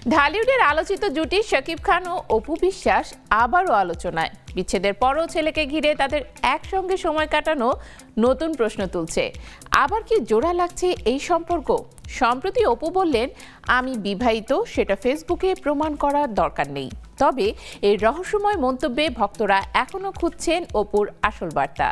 ঢালিউডের আলোচিত জুটি শাকিব খান ও অপু বিশ্বাস আবারও আলোচনায়। বিচ্ছেদের পরও ছেলেকে ঘিরে তাদের একসঙ্গে সময় কাটানো নতুন প্রশ্ন তুলছে। আবার কি জোড়া লাগছে এই সম্পর্ক? সম্প্রতি অপু বললেন, আমি বিবাহিত, সেটা ফেসবুকে প্রমাণ করার দরকার নেই। তবে এই রহস্যময় মন্তব্যে ভক্তরা এখনো খুঁজছেন অপুর আসল বার্তা।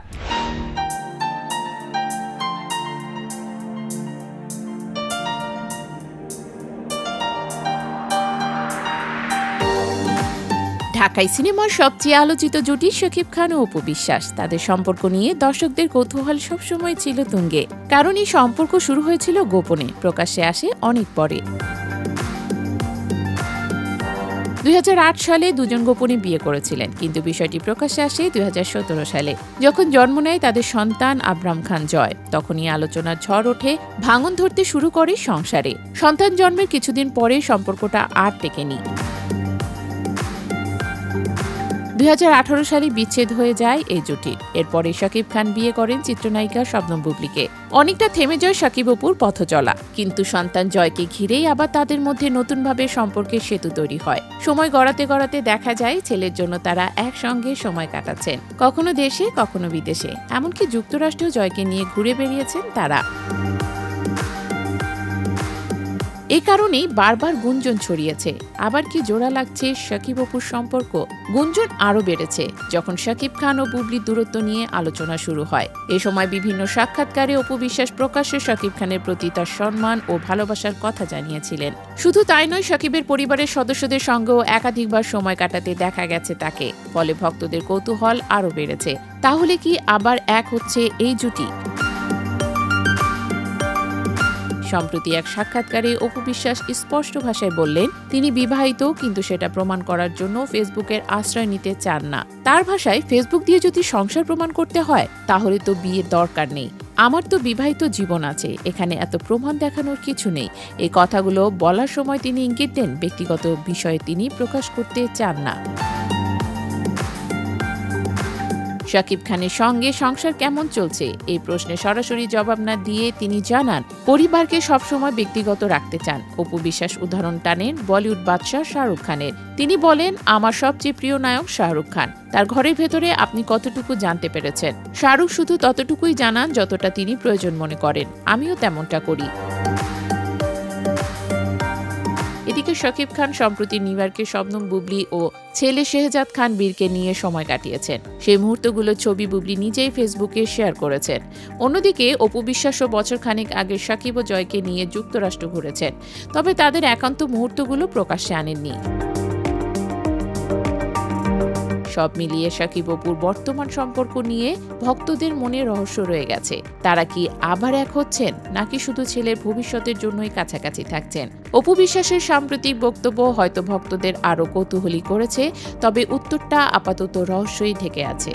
ঢাকাই সিনেমার সবচেয়ে আলোচিত জুটি শাকিব খান ও অপু বিশ্বাস। তাদের সম্পর্ক নিয়ে দর্শকদের কৌতূহল সবসময় ছিল তুঙ্গে, কারণ এই সম্পর্ক শুরু হয়েছিল গোপনে, প্রকাশ্যে আসে অনেক পরে। 2008 সালে দুজন গোপনে বিয়ে করেছিলেন, কিন্তু বিষয়টি প্রকাশ্যে আসে 2017 সালে, যখন জন্ম নেয় তাদের সন্তান আবরাম খান জয়। তখনই আলোচনার ঝড় ওঠে, ভাঙন ধরতে শুরু করে সংসারে। সন্তান জন্মের কিছুদিন পরে সম্পর্কটা আর টেকেনি। 2018 সালে বিচ্ছেদ হয়ে যায় এই জুটির। এরপরে শাকিব খান বিয়ে করেন চিত্রনায়িকা শবনম বুবলিকে। অনেকটা থেমে যায় শাকিব অপুর পথ চলা, কিন্তু সন্তান জয়কে ঘিরেই আবার তাদের মধ্যে নতুনভাবে সম্পর্কের সেতু তৈরি হয়। সময় গড়াতে গড়াতে দেখা যায় ছেলের জন্য তারা একসঙ্গে সময় কাটাচ্ছেন, কখনো দেশে কখনো বিদেশে, এমনকি যুক্তরাষ্ট্রেও জয়কে নিয়ে ঘুরে বেরিয়েছেন তারা। এই কারণেই বারবার গুঞ্জন ছড়িয়েছে, আবার কি জোড়া লাগছে শাকিব অপুর সম্পর্ক। গুঞ্জন আরও বেড়েছে যখন শাকিব খান ও বুবলির দূরত্ব নিয়ে আলোচনা শুরু হয়। এ সময় বিভিন্ন সাক্ষাৎকারে অপু বিশ্বাস প্রকাশ্যে শাকিব খানের প্রতি তার সম্মান ও ভালোবাসার কথা জানিয়েছিলেন। শুধু তাই নয়, শাকিবের পরিবারের সদস্যদের সঙ্গেও একাধিকবার সময় কাটাতে দেখা গেছে তাকে। ফলে ভক্তদের কৌতূহল আরও বেড়েছে, তাহলে কি আবার এক হচ্ছে এই জুটি? সম্প্রতি এক সাক্ষাৎকারে অপু বিশ্বাস স্পষ্ট ভাষায় বললেন, তিনি বিবাহিত, কিন্তু সেটা প্রমাণ করার জন্য ফেসবুকের আশ্রয় নিতে চান না। তার ভাষায়, ফেসবুক দিয়ে যদি সংসার প্রমাণ করতে হয় তাহলে তো বিয়ের দরকার নেই। আমার তো বিবাহিত জীবন আছে, এখানে এত প্রমাণ দেখানোর কিছু নেই। এই কথাগুলো বলার সময় তিনি ইঙ্গিত দেন, ব্যক্তিগত বিষয়ে তিনি প্রকাশ করতে চান না। শাকিব খানের সঙ্গে সংসার কেমন চলছে এই প্রশ্নে সরাসরি জবাব না দিয়ে তিনি জানান, পরিবারকে সবসময় ব্যক্তিগত রাখতে চান। অপু বিশ্বাস উদাহরণ টানেন বলিউড বাদশাহ শাহরুখ খানের। তিনি বলেন, আমার সবচেয়ে প্রিয় নায়ক শাহরুখ খান, তার ঘরের ভেতরে আপনি কতটুকু জানতে পেরেছেন? শাহরুখ শুধু ততটুকুই জানান যতটা তিনি প্রয়োজন মনে করেন, আমিও তেমনটা করি। এদিকে শাকিব খান সম্প্রতি নিউ ইয়র্কে শবনম বুবলি ও ছেলে শেহজাদ খান বীরকে নিয়ে সময় কাটিয়েছেন। সেই মুহূর্তগুলোর ছবি বুবলি নিজেই ফেসবুকে শেয়ার করেছেন। অন্যদিকে অপু বিশ্বাসও বছর খানেক আগে শাকিব ও জয়কে নিয়ে যুক্তরাষ্ট্র ঘুরেছেন, তবে তাদের একান্ত মুহূর্তগুলো প্রকাশ্যে আনেননি। সব মিলিয়ে শাকিব অপুর বর্তমান সম্পর্ক নিয়ে ভক্তদের মনে রহস্য রয়ে গেছে। তারা কি আবার এক হচ্ছেন, নাকি শুধু ছেলের ভবিষ্যতের জন্যই কাছাকাছি থাকছেন? অপু বিশ্বাসের সাম্প্রতিক বক্তব্য হয়তো ভক্তদের আরও কৌতূহলী করেছে, তবে উত্তরটা আপাতত রহস্যই ঢেকে আছে।